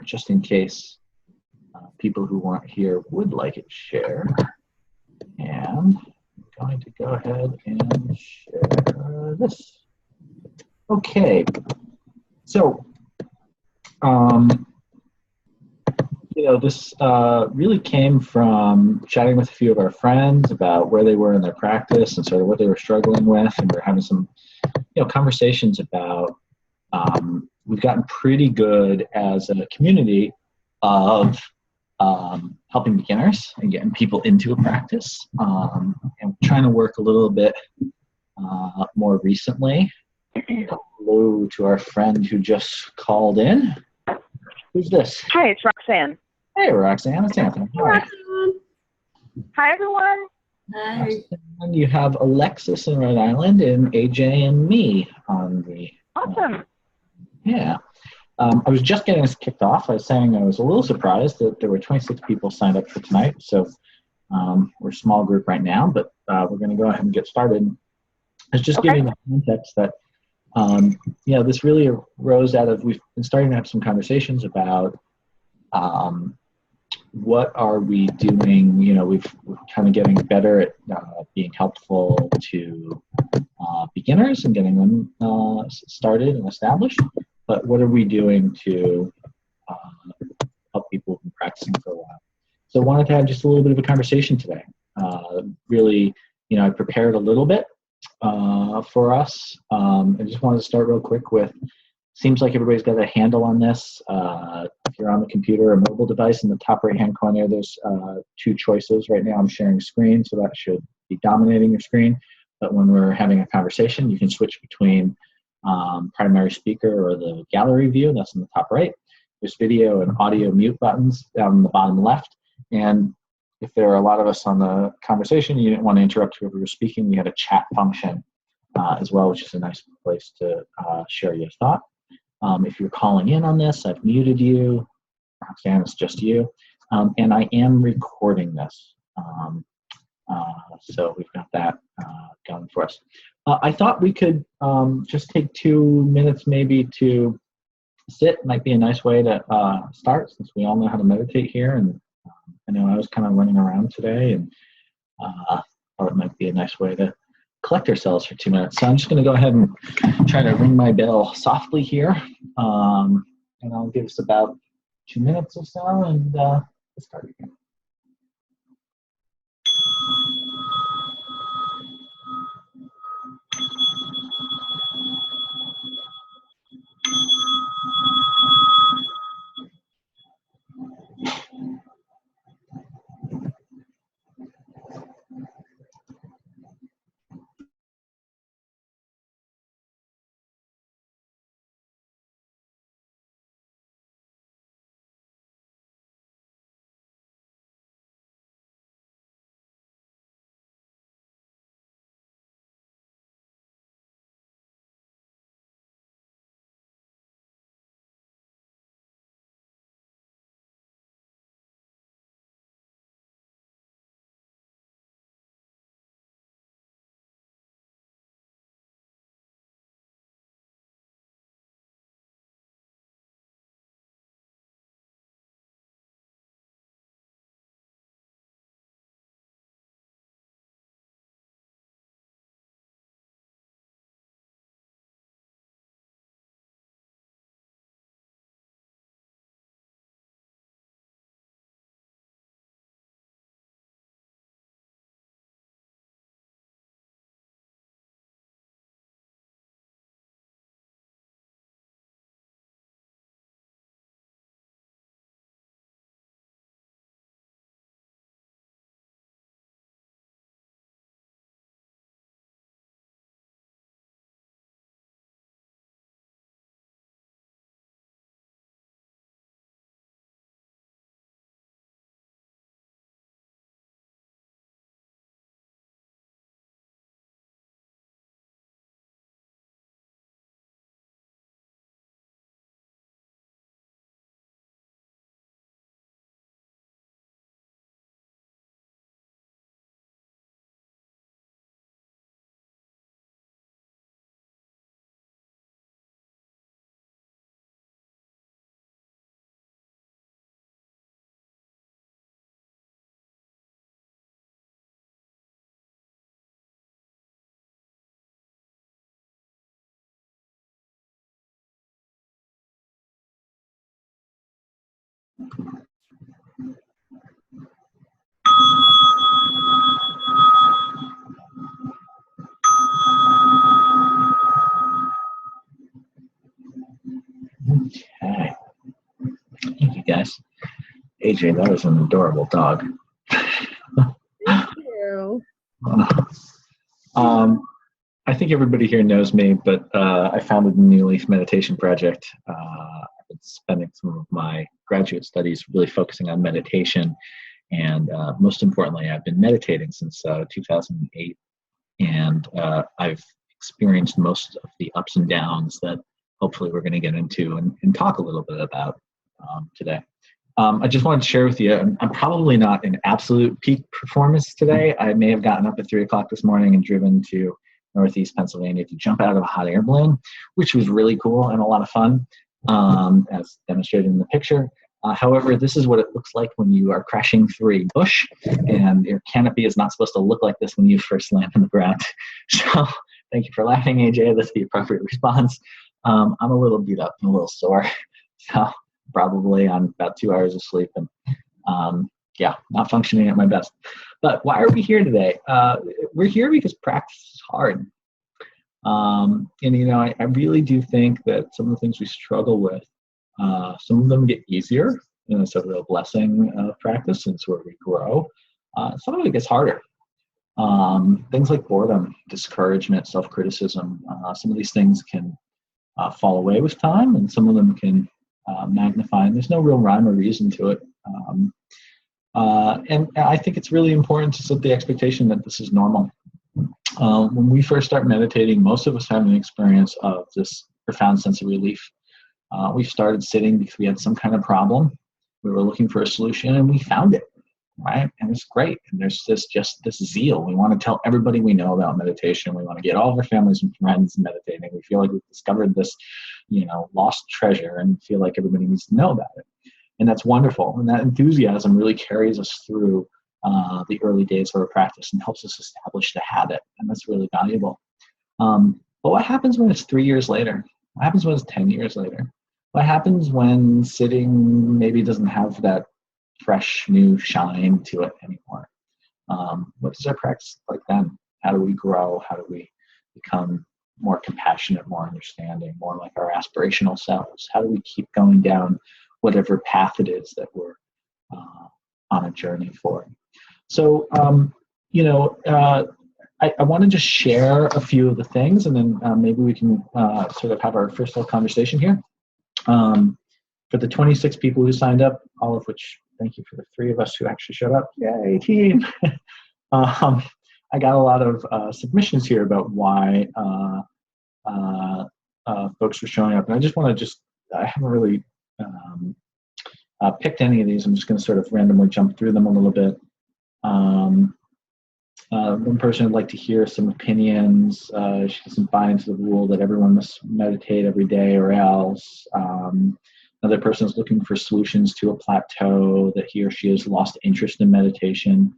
just in case people who weren't here would like it shared. And I'm going to go ahead and share this. Okay, so this really came from chatting with a few of our friends about where they were in their practice and sort of what they were struggling with, and we're having some conversations about we've gotten pretty good as a community of helping beginners and getting people into a practice, and trying to work a little bit more recently. Hello to our friend who just called in. Who's this? Hi, it's Roxanne. Hey, Roxanne. It's Anthony. Hi, Roxanne. Hi, everyone. Hi. And you have Alexis in Rhode Island and AJ and me on the... Awesome. Yeah. I was just getting this kicked off. I was saying I was a little surprised that there were 26 people signed up for tonight. So we're a small group right now, but we're going to go ahead and get started. I was just giving the context that this really arose out of, we've been starting to have some conversations about what are we doing. We're kind of getting better at being helpful to beginners and getting them started and established. But what are we doing to help people who've been practicing for a while? So I wanted to have just a little bit of a conversation today. Really, I prepared a little bit for us. I just wanted to start real quick with, seems like everybody's got a handle on this. If you're on the computer or mobile device, in the top right-hand corner, there's two choices. Right now I'm sharing screen, so that should be dominating your screen. But when we're having a conversation, you can switch between primary speaker or the gallery view. That's in the top right. There's video and audio mute buttons down in the bottom left. And if there are a lot of us on the conversation, you didn't want to interrupt whoever was speaking, we have a chat function as well, which is a nice place to share your thought. If you're calling in on this, I've muted you. Roxanne, it's just you. And I am recording this. So we've got that going for us. I thought we could just take 2 minutes maybe to sit. Might be a nice way to start, since we all know how to meditate here. And I know I was kind of running around today, and thought it might be a nice way to collect ourselves for 2 minutes. So I'm just going to go ahead and try to ring my bell softly here. And I'll give us about 2 minutes or so, and get started again. Okay. Thank you, guys. AJ, that is an adorable dog. Thank you. I think everybody here knows me, but I founded the New Leaf Meditation Project. I've been spending some of my graduate studies really focusing on meditation. And most importantly, I've been meditating since 2008. And I've experienced most of the ups and downs that hopefully we're going to get into and talk a little bit about today. I just wanted to share with you, I'm probably not in absolute peak performance today. I may have gotten up at 3 o'clock this morning and driven to Northeast Pennsylvania to jump out of a hot air balloon, which was really cool and a lot of fun, as demonstrated in the picture. However, this is what it looks like when you are crashing through a bush, and your canopy is not supposed to look like this when you first land on the ground. So thank you for laughing, AJ. That's the appropriate response. I'm a little beat up and a little sore, so probably on about 2 hours of sleep, and not functioning at my best. But why are we here today? We're here because practice is hard. I really do think that some of the things we struggle with, some of them get easier, and it's a real blessing of practice, and it's where we grow. Some of it gets harder. Things like boredom, discouragement, self-criticism, some of these things can fall away with time, and some of them can magnify, and there's no real rhyme or reason to it. And I think it's really important to set the expectation that this is normal. When we first start meditating, most of us have an experience of this profound sense of relief. We started sitting because we had some kind of problem. We were looking for a solution, and we found it, right? And it's great. And there's this zeal. We want to tell everybody we know about meditation. We want to get all of our families and friends meditating. We feel like we've discovered this, lost treasure, and feel like everybody needs to know about it. And that's wonderful. And that enthusiasm really carries us through the early days of our practice and helps us establish the habit. And that's really valuable. But what happens when it's 3 years later? What happens when it's 10 years later? What happens when sitting maybe doesn't have that fresh, new shine to it anymore? What does our practice look like then? How do we grow? How do we become more compassionate, more understanding, more like our aspirational selves? How do we keep going down whatever path it is that we're on a journey for? So, I want to just share a few of the things, and then maybe we can sort of have our first little conversation here. For the 26 people who signed up, all of which, thank you for the 3 of us who actually showed up. Yay, team! I got a lot of submissions here about why folks were showing up, and I just want to I haven't really picked any of these. I'm just going to sort of randomly jump through them a little bit. One person would like to hear some opinions. She doesn't buy into the rule that everyone must meditate every day or else. Another person is looking for solutions to a plateau, that he or she has lost interest in meditation.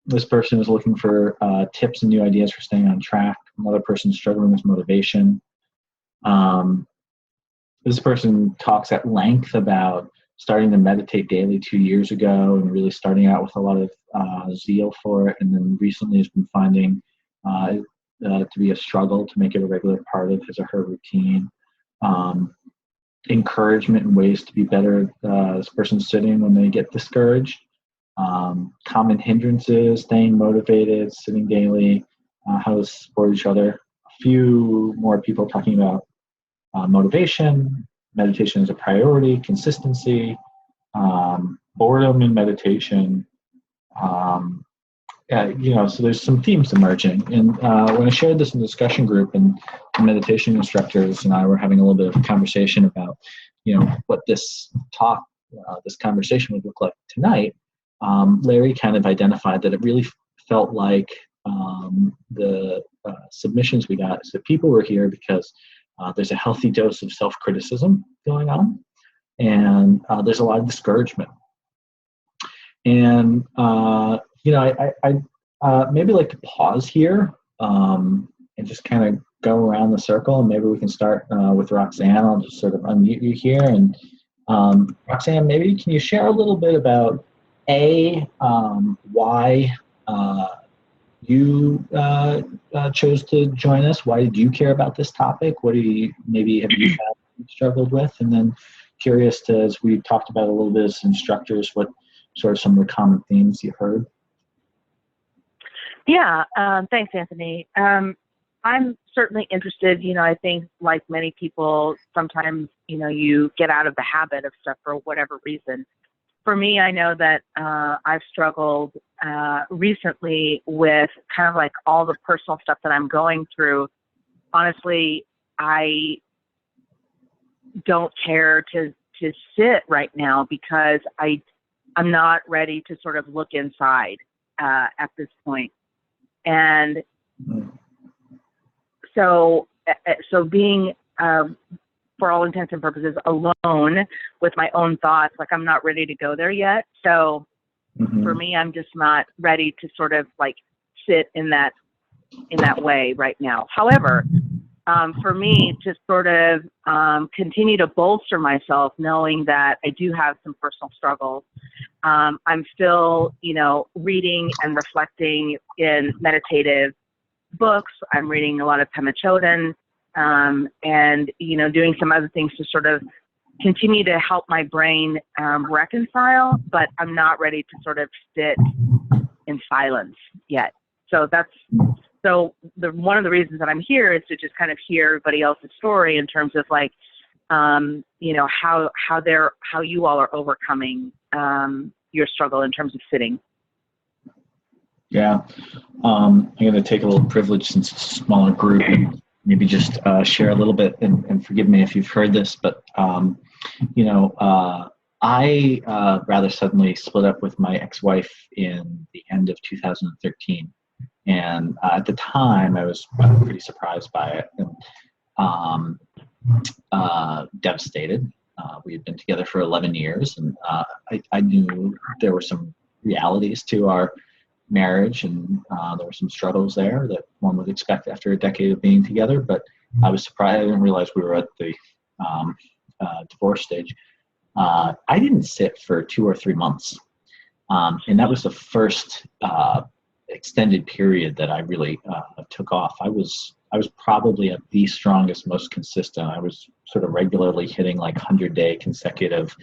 This person is looking for tips and new ideas for staying on track. Another person is struggling with motivation. This person talks at length about starting to meditate daily 2 years ago and really starting out with a lot of zeal for it, and then recently has been finding to be a struggle to make it a regular part of his or her routine. Encouragement and ways to be better. This person's sitting when they get discouraged. Common hindrances, staying motivated, sitting daily, how to support each other. A few more people talking about motivation, meditation as a priority, consistency, boredom in meditation. So there's some themes emerging. And when I shared this in the discussion group, and the meditation instructors and I were having a little bit of a conversation about, what this conversation would look like tonight, Larry kind of identified that it really felt like the submissions we got is that people were here because there's a healthy dose of self-criticism going on, and there's a lot of discouragement. And I maybe like to pause here and just kind of go around the circle, and maybe we can start with Roxanne. I'll just sort of unmute you here, and Roxanne, maybe can you share a little bit about why you chose to join us? Why did you care about this topic? What do you maybe have you found you struggled with? And then curious to, as we talked about a little bit as instructors, what sort of some of the common themes you heard? Yeah, thanks, Anthony. I'm certainly interested. I think like many people, sometimes, you get out of the habit of stuff for whatever reason. For me, I know that I've struggled recently with kind of like all the personal stuff that I'm going through. Honestly, I don't care to sit right now because I'm not ready to sort of look inside at this point. And so being, for all intents and purposes, alone with my own thoughts, like I'm not ready to go there yet. So for me, I'm just not ready to sort of like sit in that way right now. However, for me to sort of continue to bolster myself, knowing that I do have some personal struggles, I'm still, reading and reflecting in meditative books. I'm reading a lot of Pema Chodron, and, doing some other things to sort of continue to help my brain reconcile, but I'm not ready to sort of sit in silence yet. So one of the reasons that I'm here is to just kind of hear everybody else's story in terms of like, how you all are overcoming your struggle in terms of sitting. Yeah. I'm going to take a little privilege since it's a smaller group and maybe just share a little bit, and forgive me if you've heard this, but, I rather suddenly split up with my ex-wife in the end of 2013. And at the time, I was pretty surprised by it and devastated. We had been together for 11 years, and I knew there were some realities to our marriage, and there were some struggles there that one would expect after a decade of being together. But I was surprised. I didn't realize we were at the divorce stage. I didn't sit for 2 or 3 months, and that was the first extended period that I really took off. I was probably at the strongest, most consistent. I was sort of regularly hitting like 100-day consecutive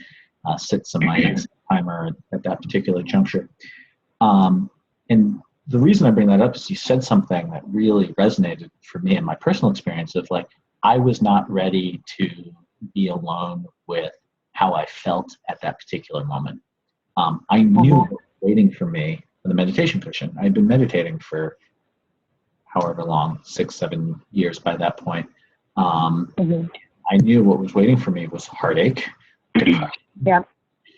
sits on my timer at that particular juncture. And the reason I bring that up is you said something that really resonated for me in my personal experience of like, I was not ready to be alone with how I felt at that particular moment. I knew what was waiting for me on the meditation cushion. I had been meditating for however long, 6-7 years by that point. I knew what was waiting for me was heartache, depression,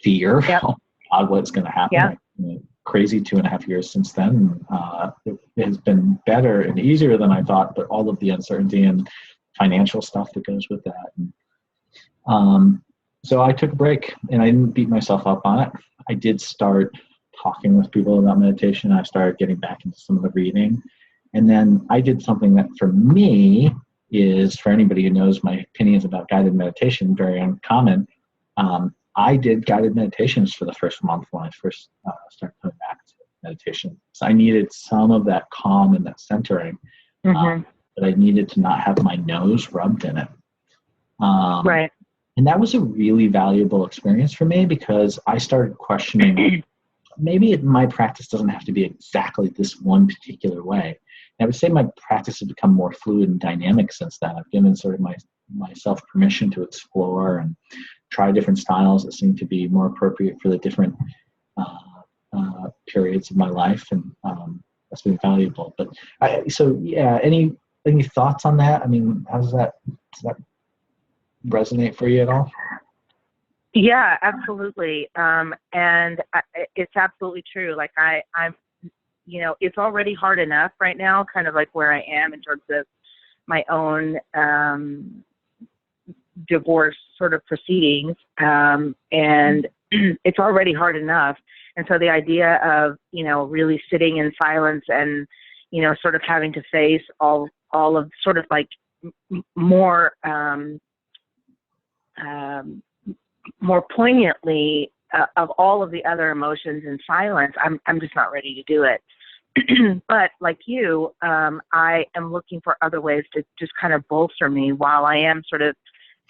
fear. Oh God, what's going to happen? Crazy 2.5 years since then. It has been better and easier than I thought, but all of the uncertainty and financial stuff that goes with that. And, so I took a break, and I didn't beat myself up on it. I did start talking with people about meditation. I started getting back into some of the reading. And then I did something that for me is, for anybody who knows my opinions about guided meditation, very uncommon. I did guided meditations for the first month when I first started coming back to meditation. So I needed some of that calm and that centering, but I needed to not have my nose rubbed in it. Right. And that was a really valuable experience for me because I started questioning, maybe my practice doesn't have to be exactly this one particular way. And I would say my practice has become more fluid and dynamic since then. I've given sort of myself permission to explore and try different styles that seem to be more appropriate for the different periods of my life, and that's been valuable. But any thoughts on that? I mean, does that resonate for you at all? Yeah, absolutely. And it's absolutely true. Like I'm, it's already hard enough right now, kind of like where I am in terms of my own divorce sort of proceedings. And it's already hard enough. And so the idea of, really sitting in silence and, sort of having to face all of sort of like more more poignantly of all of the other emotions in silence, I'm just not ready to do it. But like you, I am looking for other ways to just kind of bolster me while I am sort of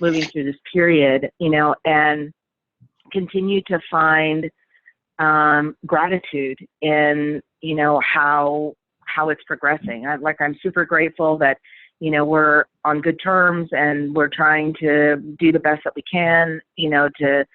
moving through this period, and continue to find gratitude in, how it's progressing. I'm super grateful that, we're on good terms and we're trying to do the best that we can, to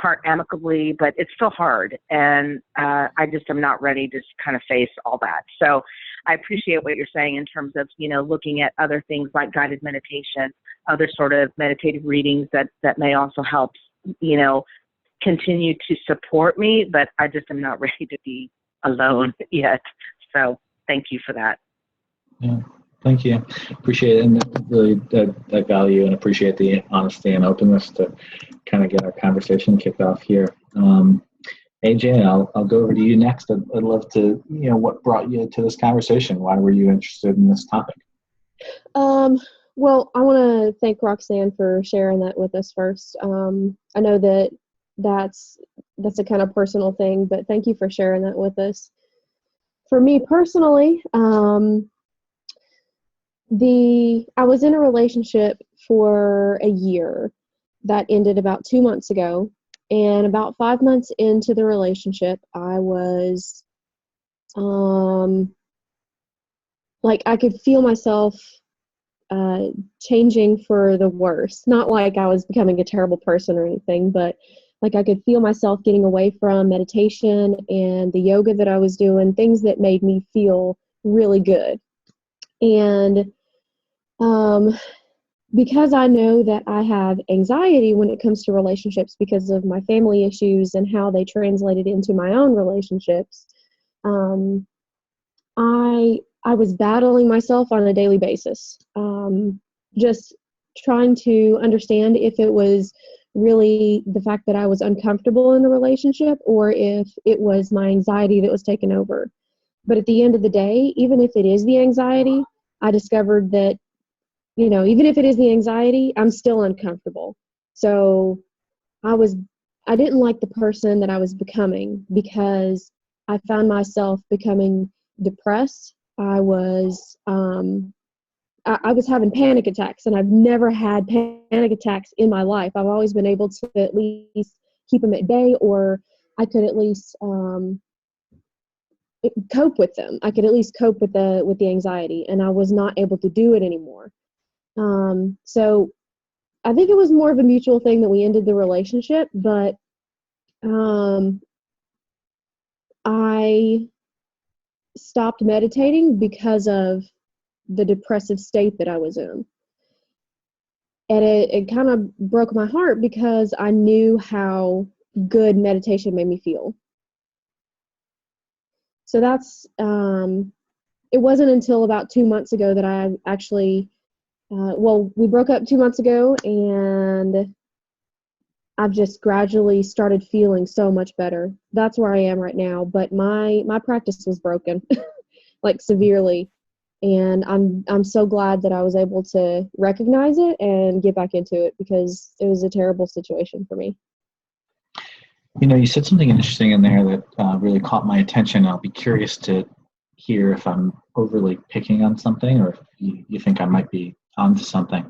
part amicably, but it's still hard. And I just am not ready to kind of face all that. So I appreciate what you're saying in terms of, looking at other things like guided meditation, other sort of meditative readings that may also help, continue to support me, but I just am not ready to be alone yet. So thank you for that. Yeah, thank you. Appreciate it. And really I value and appreciate the honesty and openness to kind of get our conversation kicked off here. AJ, I'll go over to you next. I'd love to, what brought you to this conversation? Why were you interested in this topic? Well, I want to thank Roxanne for sharing that with us first. I know that's a kind of personal thing, but thank you for sharing that with us. For me personally, I was in a relationship for a year that ended about 2 months ago, and about 5 months into the relationship, I was I could feel myself changing for the worse. Not like I was becoming a terrible person or anything, but I could feel myself getting away from meditation and the yoga that I was doing, things that made me feel really good. And because I know that I have anxiety when it comes to relationships because of my family issues and how they translated into my own relationships, I was battling myself on a daily basis, just trying to understand if it was really the fact that I was uncomfortable in the relationship or if it was my anxiety that was taking over. But at the end of the day, even if it is the anxiety, I discovered that, even if it is the anxiety, I'm still uncomfortable. So I didn't like the person that I was becoming because I found myself becoming depressed. I was having panic attacks, and I've never had panic attacks in my life. I've always been able to at least keep them at bay, or I could at least cope with them. I could at least cope with the anxiety, and I was not able to do it anymore. So I think it was more of a mutual thing that we ended the relationship, but I stopped meditating because of the depressive state that I was in. And it kind of broke my heart because I knew how good meditation made me feel. So that's, it wasn't until about 2 months ago that I actually, we broke up 2 months ago, and I've just gradually started feeling so much better. That's where I am right now. But my practice was broken, severely. And I'm so glad that I was able to recognize it and get back into it because it was a terrible situation for me. You said something interesting in there that really caught my attention. I'll be curious to hear if I'm overly picking on something or if you think I might be onto something.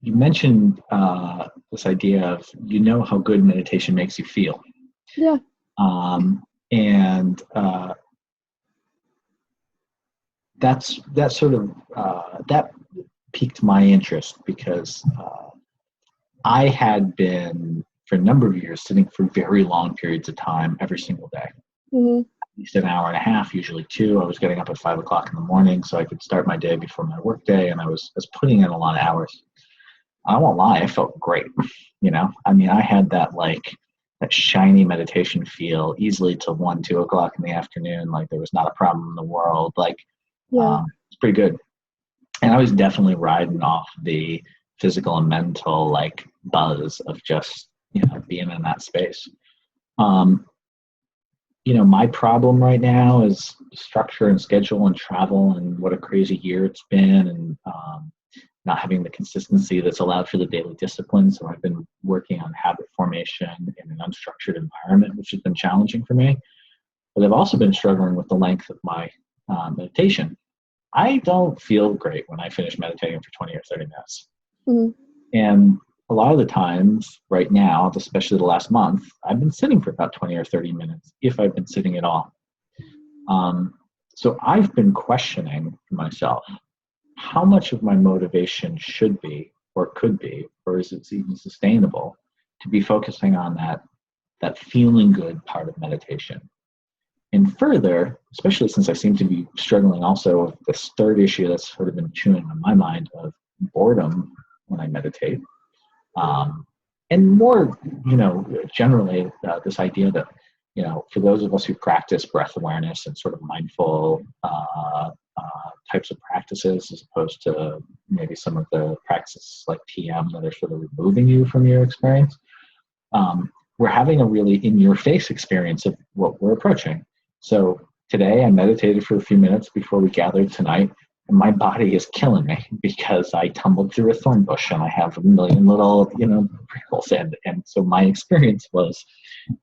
You mentioned this idea of how good meditation makes you feel. Yeah. And that's sort of that piqued my interest because I had been for a number of years sitting for very long periods of time every single day. Mm-hmm. At least an hour and a half, usually 2. I was getting up at 5 o'clock in the morning so I could start my day before my work day, and I was putting in a lot of hours. I won't lie, I felt great. I had that shiny meditation feel easily till 1, 2 o'clock in the afternoon. There was not a problem in the world. It's pretty good. And I was definitely riding off the physical and mental buzz of just, being in that space. My problem right now is structure and schedule and travel and what a crazy year it's been. And, not having the consistency that's allowed for the daily discipline. So I've been working on habit formation in an unstructured environment, which has been challenging for me. But I've also been struggling with the length of my meditation. I don't feel great when I finish meditating for 20 or 30 minutes. Mm-hmm. And a lot of the times right now, especially the last month, I've been sitting for about 20 or 30 minutes, if I've been sitting at all. So I've been questioning myself, how much of my motivation should be, or could be, or is it even sustainable to be focusing on that feeling good part of meditation? And further, especially since I seem to be struggling also with this third issue that's sort of been chewing on my mind of boredom when I meditate. And more, generally this idea that, for those of us who practice breath awareness and sort of mindful types of practices, as opposed to maybe some of the practices like TM that are sort of removing you from your experience, we're having a really in-your-face experience of what we're approaching. So today I meditated for a few minutes before we gathered tonight, and my body is killing me because I tumbled through a thorn bush and I have a million little, prickles. And so my experience was,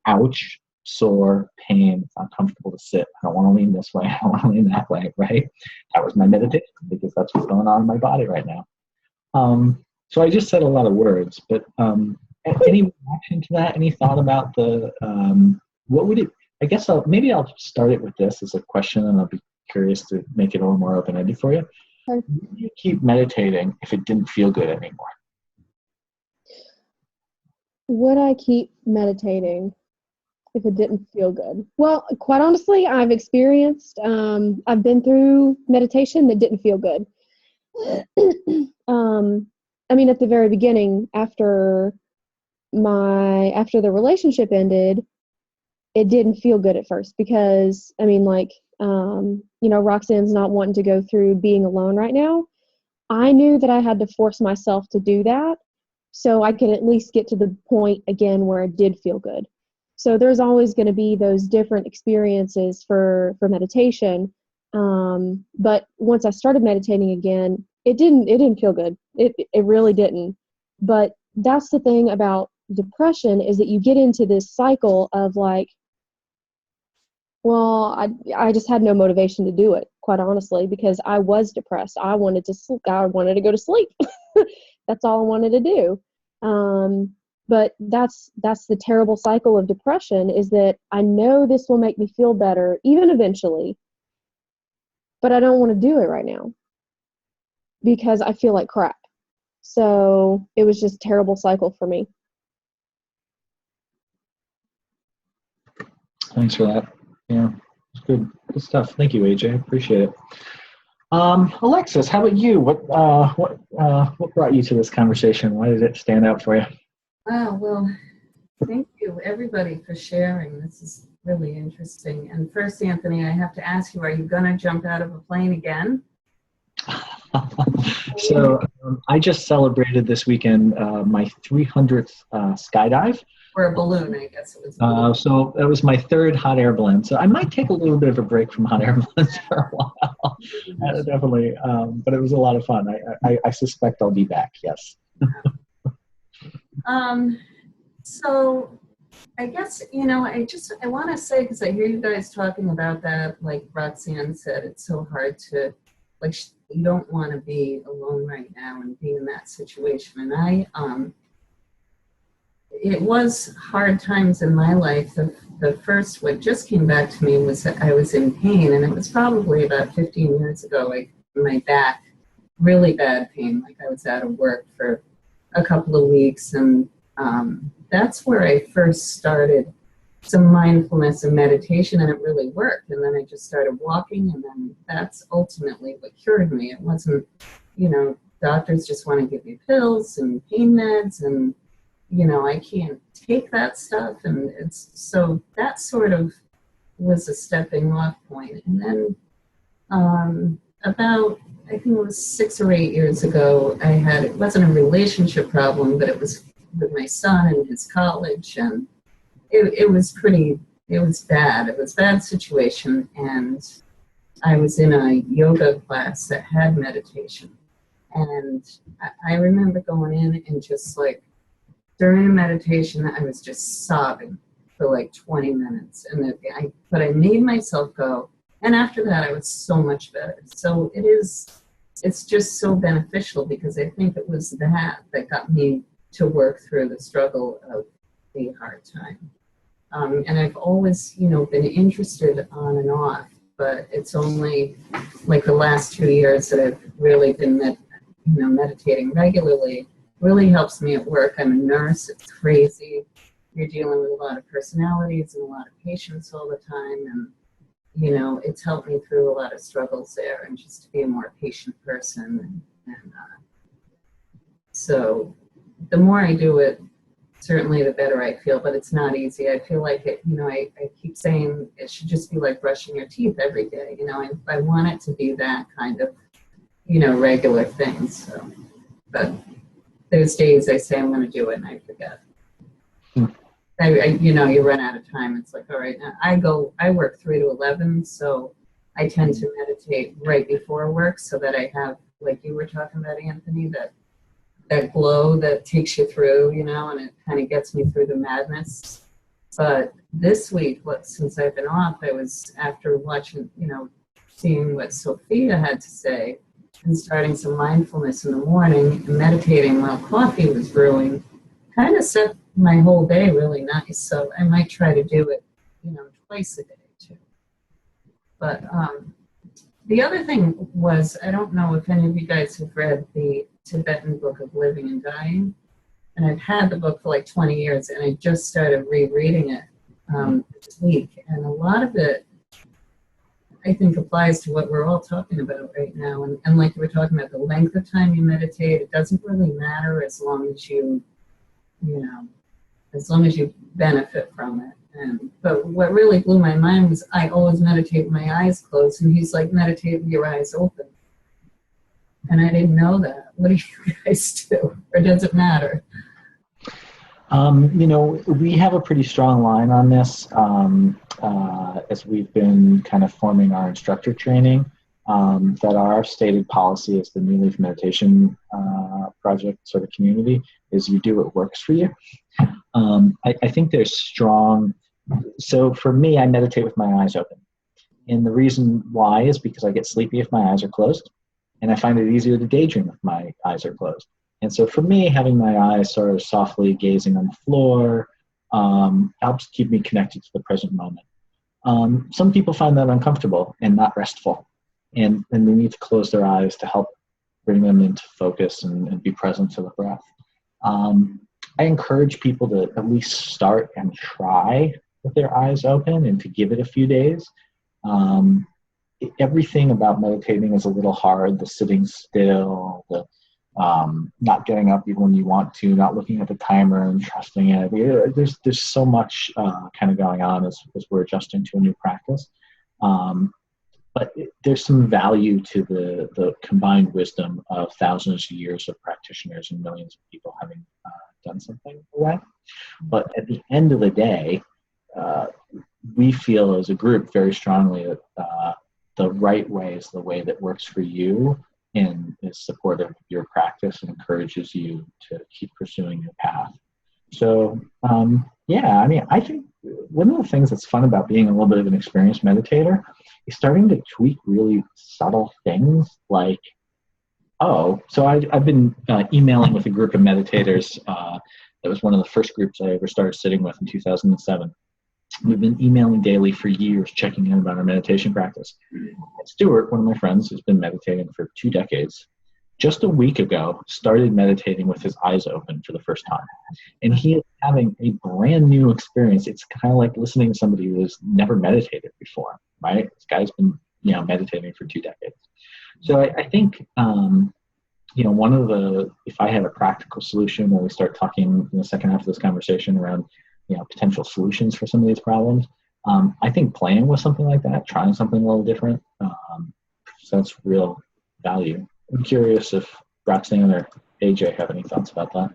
ouch, sore, pain, it's uncomfortable to sit. I don't want to lean this way. I don't want to lean that way, right? That was my meditation because that's what's going on in my body right now. So I just said a lot of words, but any reaction to that? Any thought about what would it, I guess maybe I'll start it with this as a question, and I'll be curious to make it a little more open-ended for you. Would you keep meditating if it didn't feel good anymore? Would I keep meditating if it didn't feel good? Well, quite honestly, I've I've been through meditation that didn't feel good. At the very beginning, after the relationship ended, it didn't feel good at first because, Roxanne's not wanting to go through being alone right now. I knew that I had to force myself to do that so I could at least get to the point again where it did feel good. So there's always going to be those different experiences for meditation. But once I started meditating again, it didn't feel good. It really didn't. But that's the thing about depression, is that you get into this cycle of like, well, I just had no motivation to do it, quite honestly, because I was depressed. I wanted to sleep. I wanted to go to sleep. That's all I wanted to do. But that's the terrible cycle of depression, is that I know this will make me feel better, even eventually, but I don't want to do it right now because I feel like crap. So it was just a terrible cycle for me. Thanks for that. Yeah, it's good stuff. Thank you, AJ. Appreciate it. Alexis, how about you? What brought you to this conversation? Why did it stand out for you? Well, thank you, everybody, for sharing. This is really interesting. And first, Anthony, I have to ask you, are you going to jump out of a plane again? So I just celebrated this weekend my 300th skydive. Or a balloon, I guess it was. So it was my third hot air balloon. So I might take a little bit of a break from hot air balloons for a while. Definitely. But it was a lot of fun. I suspect I'll be back, yes. So I guess, I want to say, because I hear you guys talking about that, like Roxanne said, it's so hard to, like, you don't want to be alone right now and be in that situation. And it was hard times in my life. The first, what just came back to me was that I was in pain, and it was probably about 15 years ago, like my back, really bad pain, like I was out of work for a couple of weeks, and that's where I first started some mindfulness and meditation, and it really worked. And then I just started walking, and then that's ultimately what cured me. It wasn't, doctors just want to give you pills and pain meds, and I can't take that stuff. And so that sort of was a stepping off point. And then about, I think it was 6 or 8 years ago, it wasn't a relationship problem, but it was with my son and his college. And it was bad. It was a bad situation. And I was in a yoga class that had meditation. And I remember going in and just like during a meditation, I was just sobbing for like 20 minutes. And but I made myself go. And after that, I was so much better. So it's just so beneficial because I think it was that got me to work through the struggle of the hard time. And I've always, been interested on and off, but it's only like the last 2 years that I've really been, meditating regularly. Really helps me at work. I'm a nurse. It's crazy. You're dealing with a lot of personalities and a lot of patients all the time. And, it's helped me through a lot of struggles there and just to be a more patient person. And so the more I do it, certainly the better I feel, but it's not easy. I feel like it, I keep saying it should just be like brushing your teeth every day. I want it to be that kind of, regular thing. So, but those days I say I'm going to do it and I forget. You run out of time. It's like, all right, now I work 3 to 11, so I tend to meditate right before work so that I have, like you were talking about, Anthony, that glow that takes you through, and it kind of gets me through the madness. But this week, since I've been off, I was, after watching, seeing what Sophia had to say and starting some mindfulness in the morning and meditating while coffee was brewing, kind of set my whole day really nice. So I might try to do it, twice a day too. But the other thing was, I don't know if any of you guys have read the Tibetan Book of Living and Dying. And I've had the book for like 20 years and I just started rereading it this week. And a lot of it, I think, applies to what we're all talking about right now. And like we're talking about the length of time you meditate, it doesn't really matter as long as you benefit from it. But what really blew my mind was I always meditate with my eyes closed, and he's like, meditate with your eyes open. And I didn't know that. What do you guys do? Or does it matter? We have a pretty strong line on this as we've been kind of forming our instructor training, that our stated policy as the New Leaf Meditation Project sort of community is you do what works for you. I think there's strong, so for me, I meditate with my eyes open. And the reason why is because I get sleepy if my eyes are closed, and I find it easier to daydream if my eyes are closed. And so for me, having my eyes sort of softly gazing on the floor helps keep me connected to the present moment. Some people find that uncomfortable and not restful, and they need to close their eyes to help bring them into focus and be present to the breath. I encourage people to at least start and try with their eyes open and to give it a few days. Everything about meditating is a little hard. The sitting still, the not getting up even when you want to, not looking at the timer and trusting it. There's so much kind of going on as we're adjusting to a new practice. But there's some value to the combined wisdom of thousands of years of practitioners and millions of people having done something away. But at the end of the day, we feel as a group very strongly that the right way is the way that works for you and is supportive of your practice and encourages you to keep pursuing your path. So, I think one of the things that's fun about being a little bit of an experienced meditator is starting to tweak really subtle things like, so I've been emailing with a group of meditators. That was one of the first groups I ever started sitting with in 2007. We've been emailing daily for years, checking in about our meditation practice. And Stuart, one of my friends who's been meditating for 2 decades, just a week ago started meditating with his eyes open for the first time. And he is having a brand new experience. It's kind of like listening to somebody who has never meditated before, right? This guy's been, meditating for 2 decades. So I think, if I had a practical solution when we start talking in the second half of this conversation around, potential solutions for some of these problems, I think playing with something like that, trying something a little different, that's real value. I'm curious if Roxanne or AJ have any thoughts about that.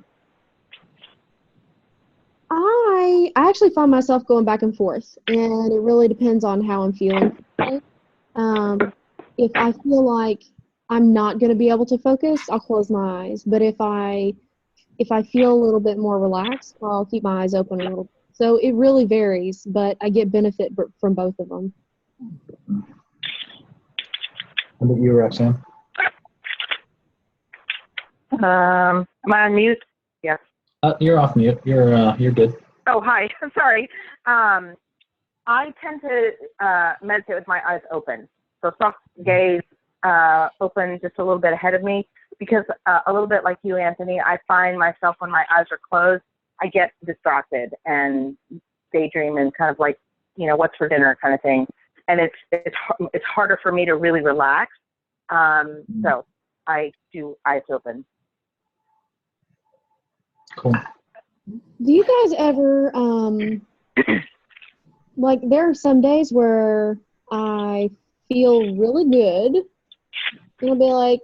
I actually find myself going back and forth, and it really depends on how I'm feeling. If I feel like I'm not going to be able to focus, I'll close my eyes. But if I feel a little bit more relaxed, I'll keep my eyes open a little bit. So it really varies, but I get benefit from both of them. How about you, Roxanne? Am I on mute? Yes. You're off mute. You're good. Oh, hi. Sorry. I tend to meditate with my eyes open. So soft gaze, open just a little bit ahead of me, because a little bit like you, Anthony, I find myself when my eyes are closed, I get distracted and daydream and kind of like, what's for dinner kind of thing. And it's harder for me to really relax. So I do eyes open. Cool. Do you guys ever, like, there are some days where I feel really good, and I'll be like,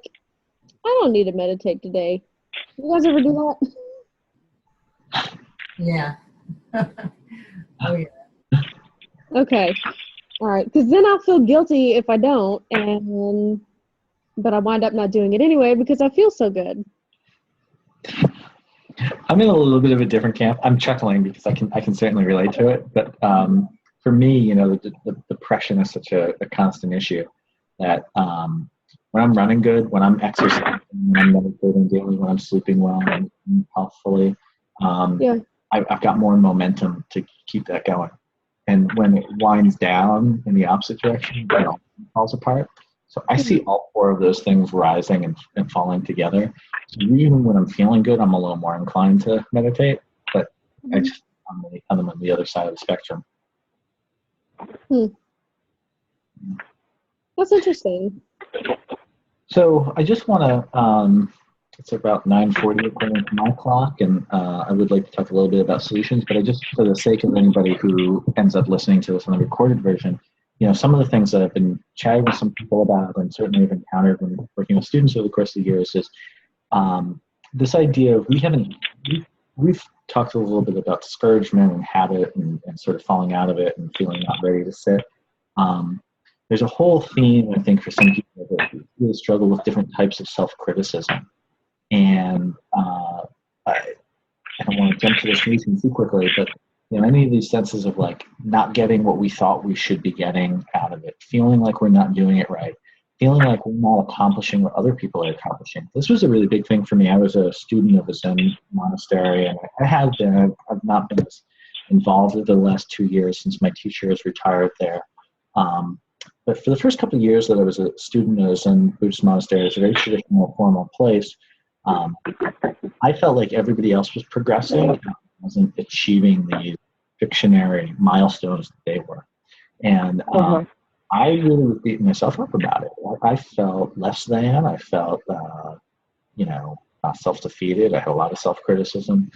I don't need to meditate today. You guys ever do that? Yeah. Oh, yeah. Okay. All right. Because then I'll feel guilty if I don't, but I wind up not doing it anyway because I feel so good. I'm in a little bit of a different camp. I'm chuckling because I can certainly relate to it. But for me, the depression is such a constant issue that when I'm running good, when I'm exercising, when I'm meditating daily, when I'm sleeping well and healthfully, I've got more momentum to keep that going. And when it winds down in the opposite direction, it all falls apart. So I see all four of those things rising and falling together. So even when I'm feeling good, I'm a little more inclined to meditate, but I'm on the other side of the spectrum. That's interesting. So I just want to, it's about 9:40 according to my clock, and I would like to talk a little bit about solutions, but I just, for the sake of anybody who ends up listening to this on the recorded version, some of the things that I've been chatting with some people about and certainly have encountered when working with students over the course of the years is this idea of we've talked a little bit about discouragement and habit and sort of falling out of it and feeling not ready to sit. There's a whole theme, I think, for some people that really struggle with different types of self-criticism. And I don't want to jump to this meeting too quickly, but any of these senses of like not getting what we thought we should be getting out of it, feeling like we're not doing it right, feeling like we're not accomplishing what other people are accomplishing. This was a really big thing for me. I was a student of a Zen monastery, and I've not been as involved over the last 2 years since my teacher has retired there. But for the first couple of years that I was a student of a Zen Buddhist monastery, it's a very traditional, formal place. I felt like everybody else was progressing and wasn't achieving these fictionary milestones that they were. And I really was beating myself up about it. I felt less than. I felt, self-defeated. I had a lot of self-criticism.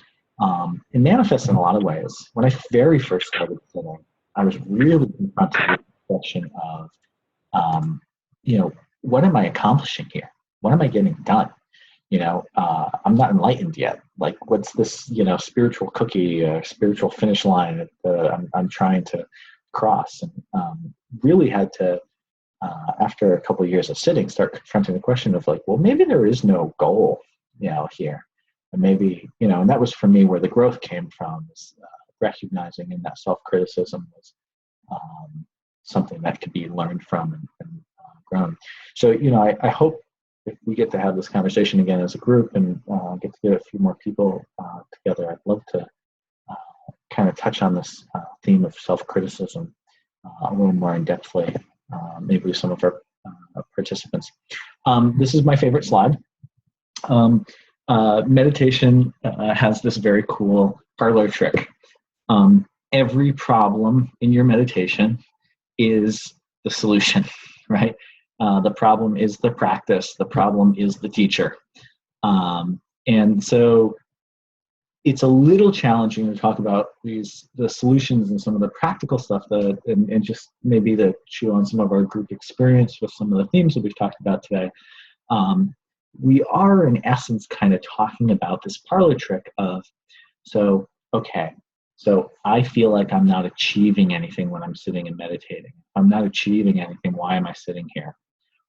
It manifests in a lot of ways. When I very first started sitting, I was really confronted with the question of, what am I accomplishing here? What am I getting done? I'm not enlightened yet. Like, what's this, spiritual cookie, spiritual finish line that I'm trying to cross? And really had to, after a couple of years of sitting, start confronting the question of like, well, maybe there is no goal, here. And maybe, and that was for me where the growth came from, is recognizing in that self-criticism was something that could be learned from and grown. So, I hope if we get to have this conversation again as a group and get to get a few more people together, I'd love to kind of touch on this theme of self-criticism a little more in-depthly, maybe with some of our participants. This is my favorite slide. Meditation has this very cool parlor trick. Every problem in your meditation is the solution, right? The problem is the practice. The problem is the teacher. And so it's a little challenging to talk about the solutions and some of the practical stuff and just maybe to chew on some of our group experience with some of the themes that we've talked about today. We are in essence kind of talking about this parlor trick of, so I feel like I'm not achieving anything when I'm sitting and meditating. I'm not achieving anything. Why am I sitting here?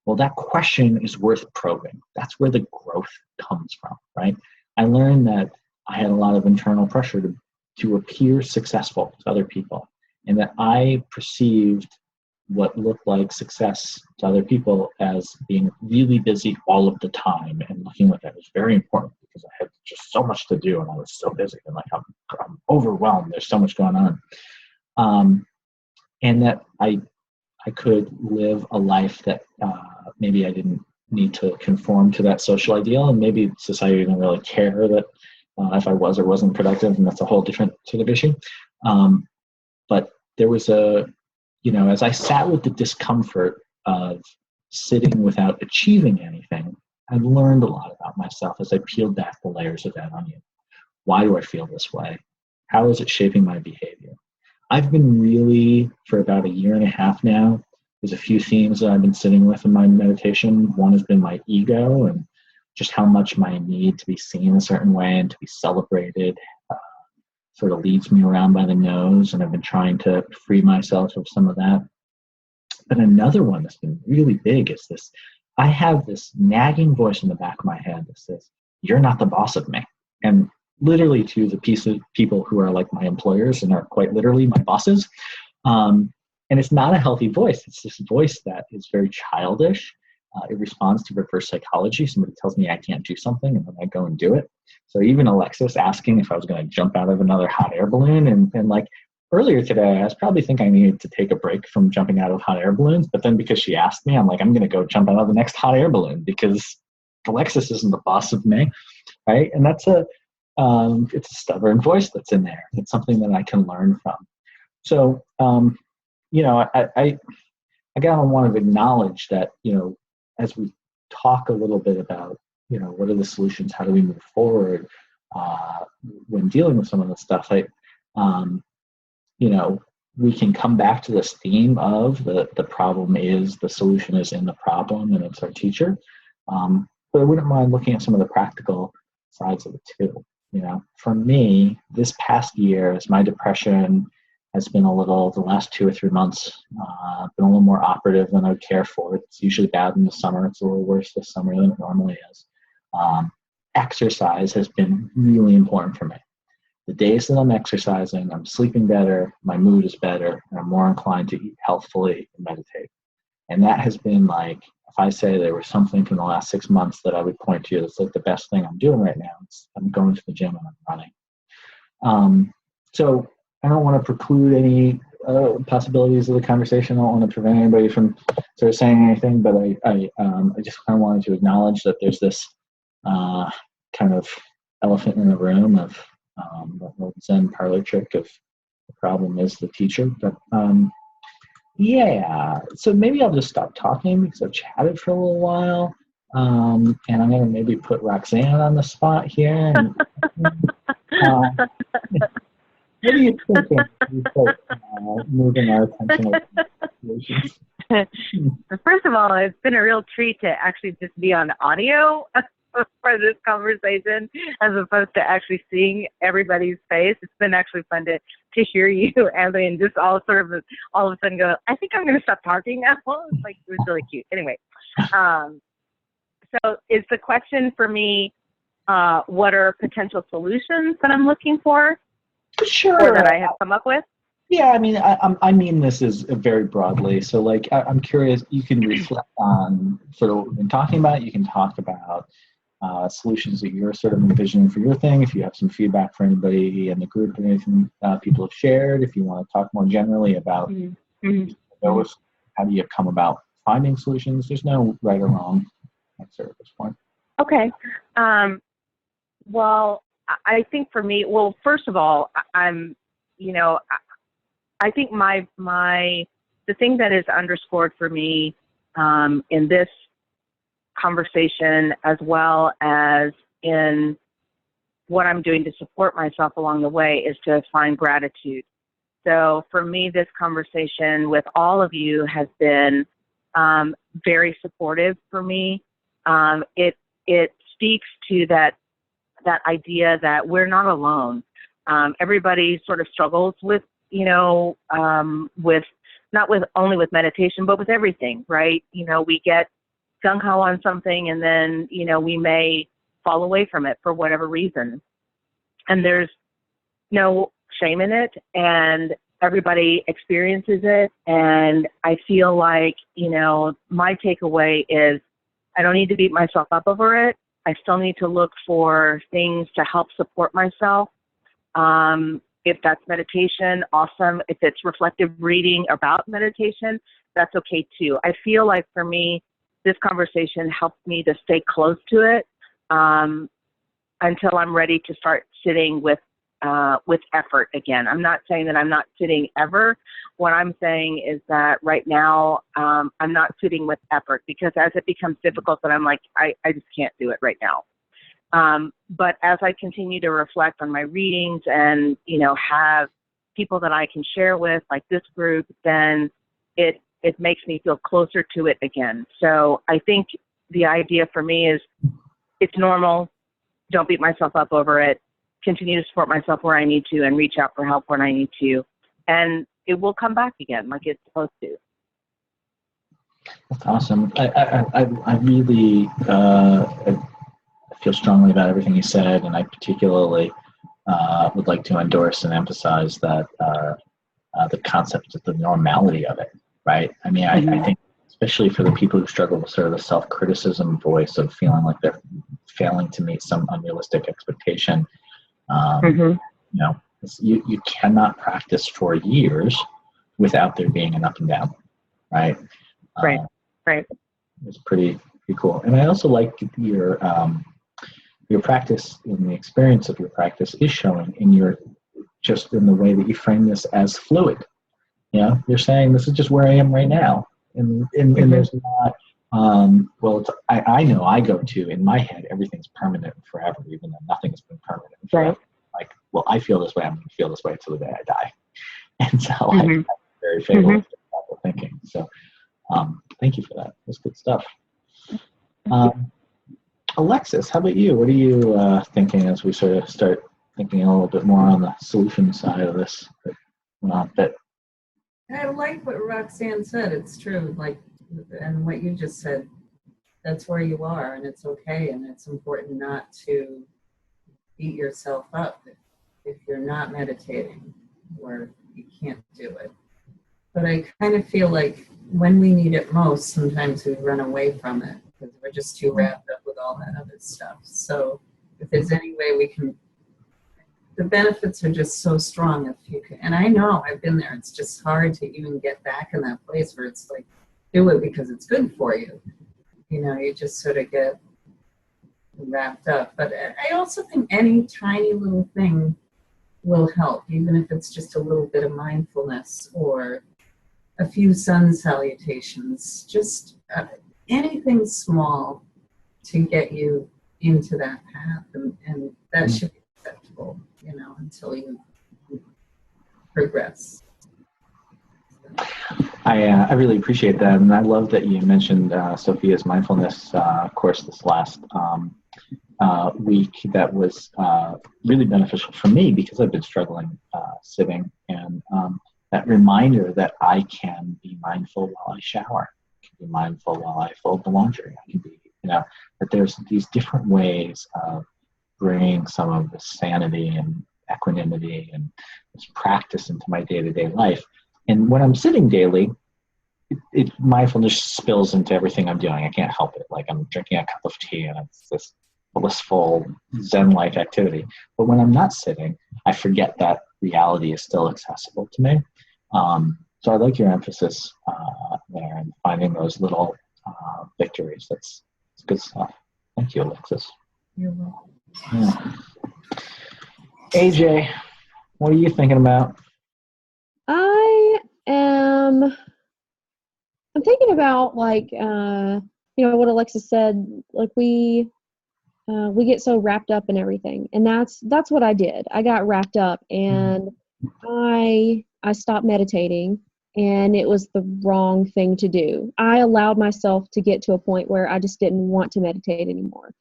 Well, that question is worth probing. That's where the growth comes from, right? I learned that I had a lot of internal pressure to appear successful to other people, and that I perceived what looked like success to other people as being really busy all of the time, and looking like that was very important because I had just so much to do and I was so busy and like I'm overwhelmed. There's so much going on, and that I could live a life that maybe I didn't need to conform to that social ideal, and maybe society didn't really care that if I was or wasn't productive, and that's a whole different sort of issue. But there was as I sat with the discomfort of sitting without achieving anything, I learned a lot about myself as I peeled back the layers of that onion. Why do I feel this way? How is it shaping my behavior? I've been really, for about 1.5 years now, there's a few themes that I've been sitting with in my meditation. One has been my ego and just how much my need to be seen a certain way and to be celebrated sort of leads me around by the nose, and I've been trying to free myself of some of that. But another one that's been really big is this: I have this nagging voice in the back of my head that says, "You're not the boss of me." And literally to the piece of people who are like my employers and are quite literally my bosses. And it's not a healthy voice. It's this voice that is very childish. It responds to reverse psychology. Somebody tells me I can't do something, and then I go and do it. So even Alexiss asking if I was going to jump out of another hot air balloon, and like earlier today, I was probably thinking I needed to take a break from jumping out of hot air balloons. But then because she asked me, I'm like, I'm going to go jump out of the next hot air balloon because Alexiss isn't the boss of me, right? And that's it's a stubborn voice that's in there. It's something that I can learn from. So, I gotta want to acknowledge that, as we talk a little bit about, what are the solutions? How do we move forward when dealing with some of this stuff? We can come back to this theme of the problem is, the solution is in the problem, and it's our teacher. But I wouldn't mind looking at some of the practical sides of it too. For me, this past year, as my depression has been the last 2 or 3 months, been a little more operative than I would care for. It's usually bad in the summer. It's a little worse this summer than it normally is. Exercise has been really important for me. The days that I'm exercising, I'm sleeping better, my mood is better, and I'm more inclined to eat healthfully and meditate. And that has been like, if I say there was something from the last 6 months that I would point to that's like the best thing I'm doing right now, I'm going to the gym and I'm running. So I don't want to preclude any possibilities of the conversation. I don't want to prevent anybody from sort of saying anything, but I just kind of wanted to acknowledge that there's this kind of elephant in the room of the Zen parlor trick of the problem is the teacher. But so maybe I'll just stop talking because I've chatted for a little while. And I'm going to maybe put Roxanne on the spot here. And, what are you thinking? Moving our attention away from situations? First of all, it's been a real treat to actually just be on audio for this conversation as opposed to actually seeing everybody's face. It's been actually fun to hear you, Emily, and just all of a sudden go, I think I'm going to stop talking now. It was really cute. Anyway, so is the question for me, what are potential solutions that I'm looking for? Sure. Or that I have come up with? Yeah, I mean, I mean this is very broadly. So, like, I'm curious. You can reflect on sort of what we've been talking about. You can talk about solutions that you're sort of envisioning for your thing. If you have some feedback for anybody in the group or anything people have shared. If you want to talk more generally about those, how do you come about finding solutions? There's no right or wrong answer at this point. Okay. Well, I think for me, first of all, I think the thing that is underscored for me in this conversation, as well as in what I'm doing to support myself along the way, is to find gratitude. So for me, this conversation with all of you has been very supportive for me. It speaks to that idea that we're not alone. Everybody sort of struggles with, with not with only with meditation, but with everything, right? We get gung-ho on something, and then, we may fall away from it for whatever reason. And there's no shame in it, and everybody experiences it. And I feel like, my takeaway is I don't need to beat myself up over it. I still need to look for things to help support myself. If that's meditation, awesome. If it's reflective reading about meditation, that's okay too. I feel like for me, this conversation helps me to stay close to it until I'm ready to start sitting with effort again. I'm not saying that I'm not sitting ever. What I'm saying is that right now I'm not sitting with effort, because as it becomes difficult, that I'm like, I just can't do it right now. But as I continue to reflect on my readings and, have people that I can share with, like this group, then it makes me feel closer to it again. So I think the idea for me is it's normal. Don't beat myself up over it. Continue to support myself where I need to and reach out for help when I need to. And it will come back again like it's supposed to. That's awesome. I really feel strongly about everything you said, and I particularly would like to endorse and emphasize that the concept of the normality of it, right? I mean, I think especially for the people who struggle with sort of the self-criticism voice of feeling like they're failing to meet some unrealistic expectation, you cannot practice for years without there being an up and down, right? Right. It's pretty cool. And I also like your practice, in the experience of your practice is showing in in the way that you frame this as fluid. You're saying this is just where I am right now. And there's not, I know I go to, in my head, everything's permanent and forever, even though nothing's been permanent and forever. Right. Like, well, I feel this way, I'm going to feel this way until the day I die. And so I'm very favorable to that thinking. So thank you for that. That's good stuff. Alexis, how about you? What are you thinking as we sort of start thinking a little bit more on the solution side of this? I like what Roxanne said. It's true. And what you just said, that's where you are, and it's okay. And it's important not to beat yourself up if you're not meditating or you can't do it. But I kind of feel like when we need it most, sometimes we run away from it because we're just too wrapped up with all that other stuff. So if there's any way we can, the benefits are just so strong if you can. And I know I've been there. It's just hard to even get back in that place where it's like, do it because it's good for you. You just sort of get wrapped up. But I also think any tiny little thing will help, even if it's just a little bit of mindfulness or a few sun salutations, just anything small to get you into that path. And that should be acceptable, until you progress. I really appreciate that, and I love that you mentioned Sophia's mindfulness course this last week. That was really beneficial for me because I've been struggling sitting, and that reminder that I can be mindful while I shower, I can be mindful while I fold the laundry, I can be, that there's these different ways of bringing some of the sanity and equanimity and this practice into my day-to-day life. And when I'm sitting daily, mindfulness spills into everything I'm doing. I can't help it. Like I'm drinking a cup of tea and it's this blissful Zen-like activity. But when I'm not sitting, I forget that reality is still accessible to me. So I like your emphasis there and finding those little victories. That's good stuff. Thank you, Alexis. You're welcome. Yeah. AJ, what are you thinking about? I'm thinking about what Alexis said, like we get so wrapped up in everything, and that's what I did. I got wrapped up and I stopped meditating, and it was the wrong thing to do. I allowed myself to get to a point where I just didn't want to meditate anymore.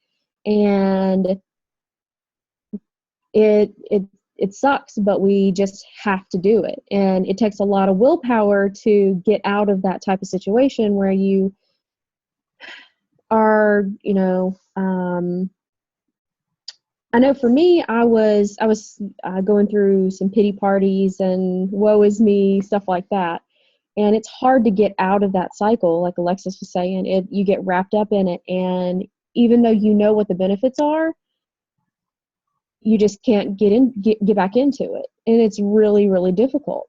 And it sucks, but we just have to do it. And it takes a lot of willpower to get out of that type of situation where are, I know for me, I was going through some pity parties and woe is me, stuff like that. And it's hard to get out of that cycle, like Alexiss was saying. You get wrapped up in it, and even though you know what the benefits are, you just can't get back into it, and it's really, really difficult.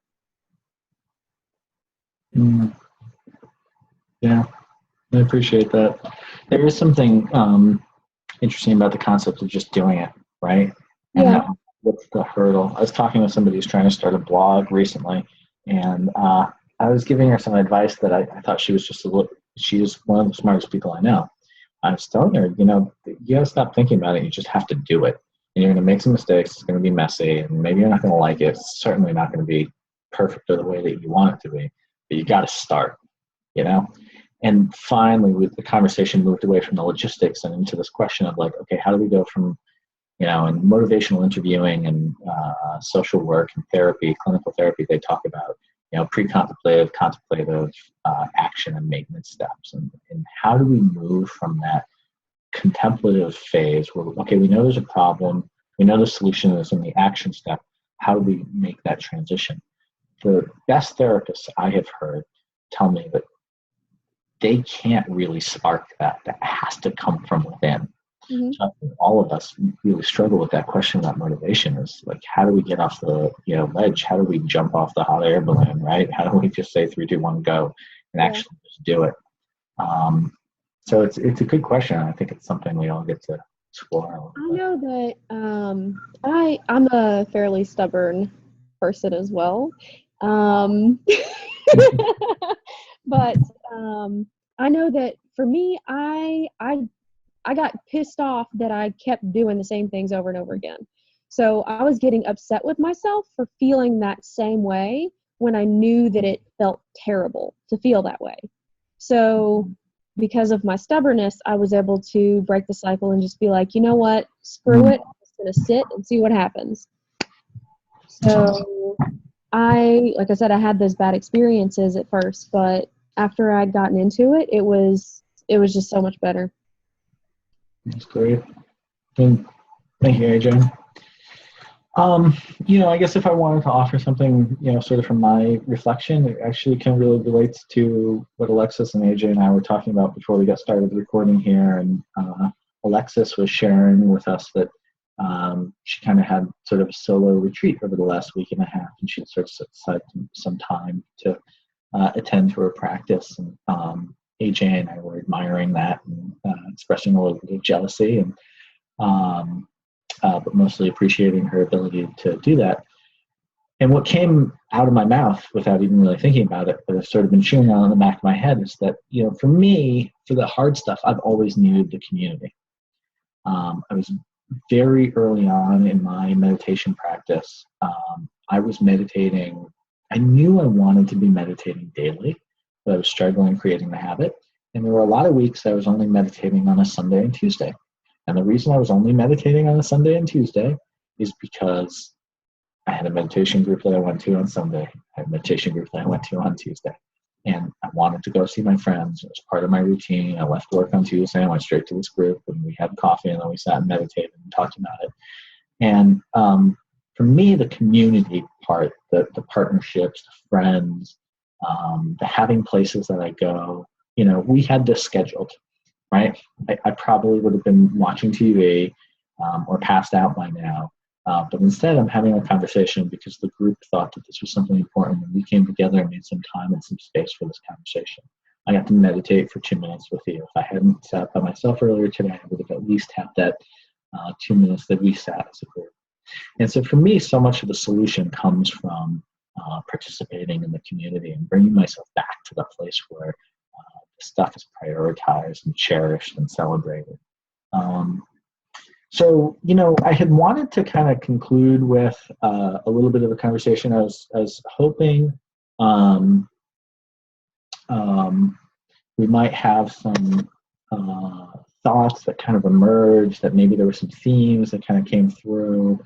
Yeah, I appreciate that. There is something interesting about the concept of just doing it, right? Yeah. And what's the hurdle? I was talking with somebody who's trying to start a blog recently, and I was giving her some advice that I thought she was she is one of the smartest people I know. I was telling her, you gotta stop thinking about it. You just have to do it. And you're gonna make some mistakes. It's gonna be messy, and maybe you're not gonna like it. It's certainly not gonna be perfect or the way that you want it to be. But you gotta start, And finally, the conversation moved away from the logistics and into this question of like, okay, how do we go from, in motivational interviewing and social work and therapy, clinical therapy, they talk about, pre-contemplative, contemplative action and maintenance steps. And how do we move from that contemplative phase where, okay, we know there's a problem, we know the solution is in the action step. How do we make that transition? The best therapists I have heard tell me that they can't really spark that. That has to come from within. Mm-hmm. So I think all of us really struggle with that question about motivation is like, how do we get off the ledge? How do we jump off the hot air balloon, right? How do we just say 3, 2, 1, go and actually just do it? So it's a good question. I think it's something we all get to explore. I know that I'm a fairly stubborn person as well. But I know that for me, I got pissed off that I kept doing the same things over and over again. So I was getting upset with myself for feeling that same way when I knew that it felt terrible to feel that way. So because of my stubbornness, I was able to break the cycle and just be like, you know what, screw it. I'm just going to sit and see what happens. So like I said, I had those bad experiences at first, but after I'd gotten into it, it was just so much better. That's great. Thank you, AJ. I guess if I wanted to offer something, sort of from my reflection, it actually kind of really relates to what Alexiss and AJ and I were talking about before we got started recording here. And Alexiss was sharing with us that she kind of had sort of a solo retreat over the last week and a half, and she'd sort of set aside some time to attend to her practice. And AJ and I were admiring that and expressing a little bit of jealousy, and but mostly appreciating her ability to do that. And what came out of my mouth without even really thinking about it, but I've sort of been chewing on the back of my head, is that, for me, for the hard stuff, I've always needed the community. I was very early on in my meditation practice. I was meditating. I knew I wanted to be meditating daily, but I was struggling creating the habit. And there were a lot of weeks I was only meditating on a Sunday and Tuesday. And the reason I was only meditating on a Sunday and Tuesday is because I had a meditation group that I went to on Sunday. I had a meditation group that I went to on Tuesday. And I wanted to go see my friends. It was part of my routine. I left work on Tuesday. I went straight to this group, and we had coffee, and then we sat and meditated and talked about it. And for me, the community part, the partnerships, the friends, the having places that I go, we had this scheduled, right? I probably would have been watching TV or passed out by now. But instead, I'm having a conversation because the group thought that this was something important, and we came together and made some time and some space for this conversation. I got to meditate for 2 minutes with you. If I hadn't sat by myself earlier today, I would have at least had that 2 minutes that we sat as a group. And so for me, so much of the solution comes from participating in the community and bringing myself back to the place where stuff is prioritized and cherished and celebrated. So, I had wanted to kind of conclude with a little bit of a conversation. I was hoping we might have some thoughts that kind of emerged, that maybe there were some themes that kind of came through,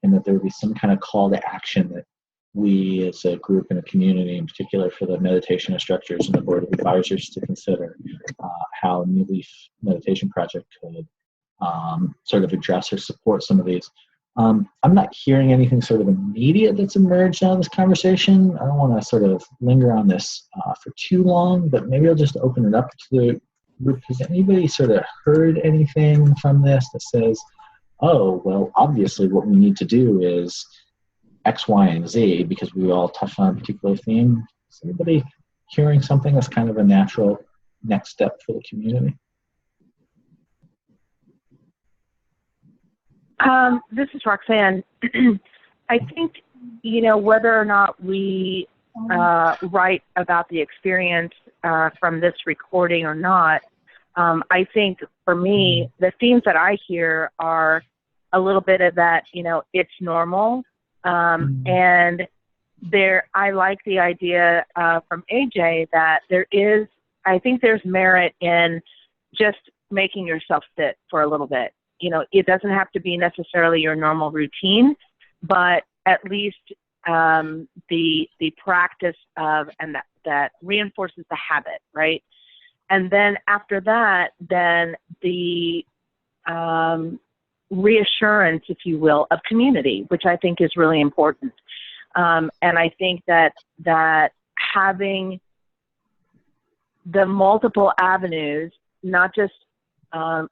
and that there would be some kind of call to action that we as a group and a community, in particular for the meditation instructors and the board of advisors, to consider how New Leaf Meditation Project could sort of address or support some of these. I'm not hearing anything sort of immediate that's emerged out of this conversation. I don't want to sort of linger on this for too long, but maybe I'll just open it up to the group. Has anybody sort of heard anything from this that says, oh, well, obviously what we need to do is X, Y, and Z, because we all touched on a particular theme? Is anybody hearing something that's kind of a natural next step for the community? This is Roxanne. I think, whether or not we write about the experience from this recording or not, I think for me, the themes that I hear are a little bit of that, it's normal. And I like the idea from AJ that I think there's merit in just making yourself sit for a little bit. It doesn't have to be necessarily your normal routine, but at least the practice of, and that reinforces the habit, right? And then after that, then the reassurance, if you will, of community, which I think is really important. And I think that having the multiple avenues, not just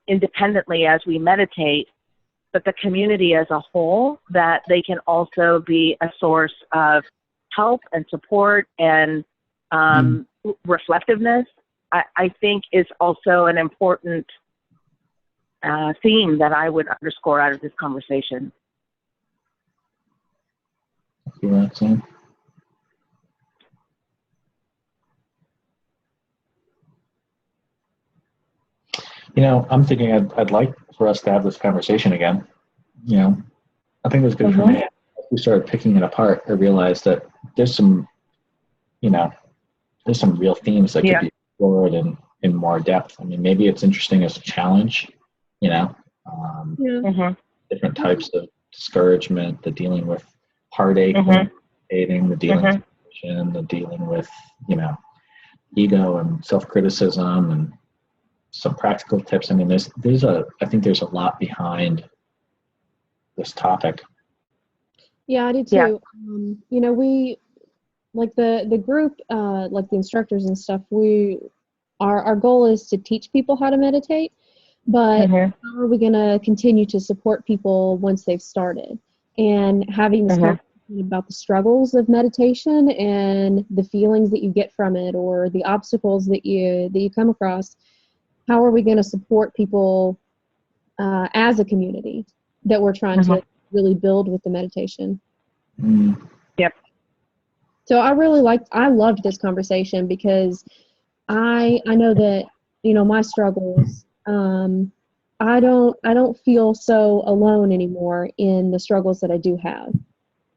independently as we meditate, but the community as a whole, that they can also be a source of help and support and reflectiveness, I think is also an important theme that I would underscore out of this conversation. Thank you, Roxanne. I'm thinking I'd like for us to have this conversation again. I think it was good for me. As we started picking it apart, I realized that there's some real themes that could be explored in more depth. I mean, maybe it's interesting as a challenge, different types of discouragement, the dealing with heartache, the dealing with depression, the dealing with, ego and self-criticism, and some practical tips. I mean, I think there's a lot behind this topic. Yeah, I do too. Yeah. We, like the group, like the instructors and stuff, our goal is to teach people how to meditate, but how are we going to continue to support people once they've started? And having this conversation about the struggles of meditation and the feelings that you get from it, or the obstacles that you come across, how are we going to support people as a community that we're trying to really build with the meditation? Yep. So I loved this conversation because I know that, my struggles, I don't feel so alone anymore in the struggles that I do have.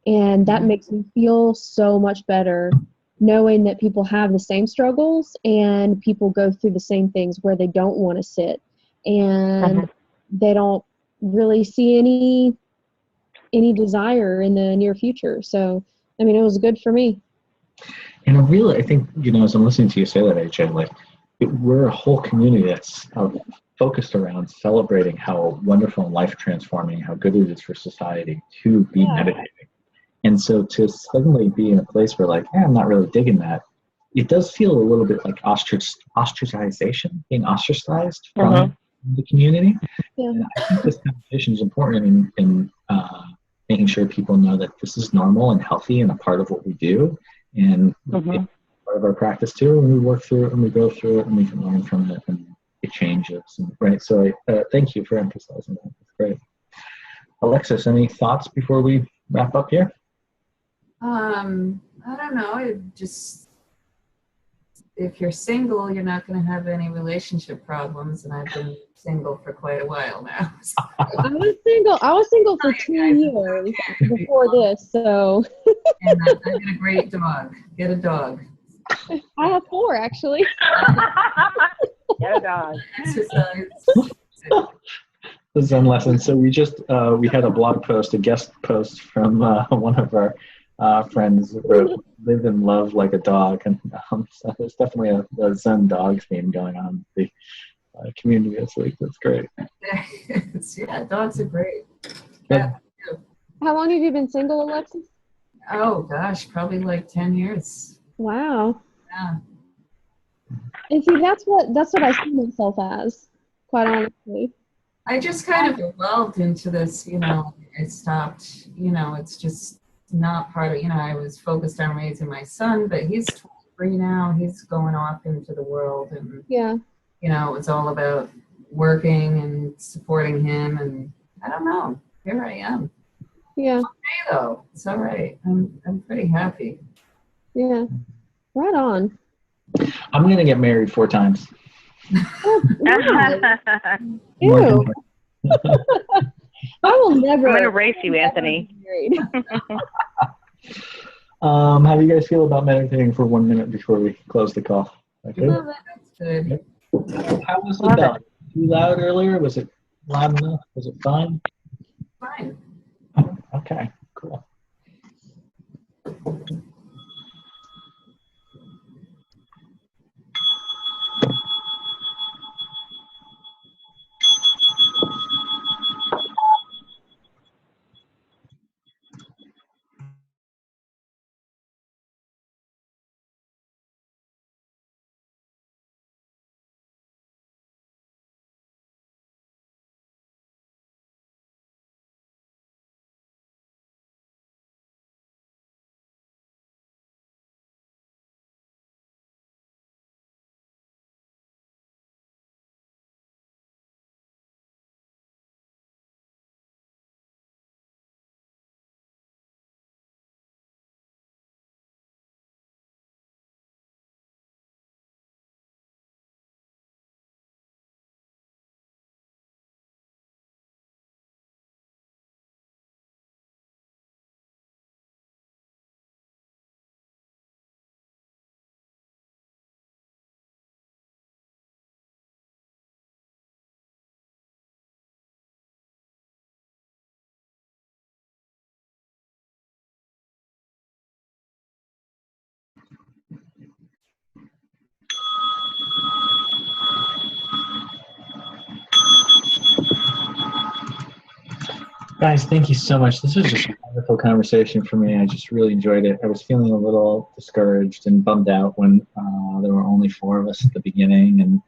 And that makes me feel so much better, knowing that people have the same struggles and people go through the same things where they don't want to sit and they don't really see any desire in the near future. So, I mean, it was good for me. And really, I think, as I'm listening to you say that, AJ, we're a whole community that's focused around celebrating how wonderful and life transforming, how good it is for society to be meditating. And so to suddenly be in a place where I'm not really digging that, it does feel a little bit like ostracization, being ostracized from the community. Yeah. And I think this conversation is important in making sure people know that this is normal and healthy and a part of what we do. And it's part of our practice too, and we work through it and we go through it and we can learn from it and it changes. Right. So thank you for emphasizing that. That's great. Alexis, any thoughts before we wrap up here? I don't know. If you're single, you're not going to have any relationship problems, and I've been single for quite a while now. So. I was single for 2 years before this, so. And I get a great dog. Get a dog. I have 4, actually. Get a dog. Exercise. The Zen lesson. So we just we had a blog post, a guest post from one of our friends wrote "Live and Love Like a Dog," and so there's definitely a Zen dog theme going on in the community this week. That's great. Yeah, dogs are great. Yeah. How long have you been single, Alexis? Oh gosh, probably like 10 years. Wow. Yeah. And see, that's what I see myself as, quite honestly. I just kind of evolved into this, I stopped, it's just not part of, I was focused on raising my son, but he's 23 now. He's going off into the world, and, Yeah. It was all about working and supporting him. And I don't know, here I am. Yeah. It's okay though. It's all right. I'm pretty happy. Yeah. Right on. I'm gonna get married 4 times. Oh, ew. I will never. I'm going to race you, Anthony. How do you guys feel about meditating for 1 minute before we close the call? Okay. Love it. That's good. How was the bell? Too loud earlier? Was it loud enough? Was it fine? Fine. Okay, cool. Guys, thank you so much. This was just a wonderful conversation for me. I just really enjoyed it. I was feeling a little discouraged and bummed out when there were only 4 of us at the beginning, and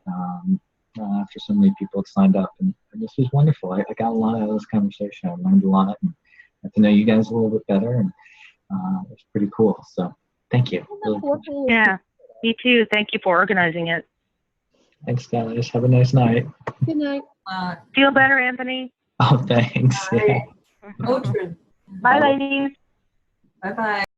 after so many people had signed up. And this was wonderful. I got a lot out of this conversation. I learned a lot, and got to know you guys a little bit better, and it was pretty cool. So thank you. Really Yeah, me too. Thank you for organizing it. Thanks, guys. Have a nice night. Good night. Feel better, Anthony? Oh, thanks. Yeah. Bye. Bye, ladies. Bye-bye.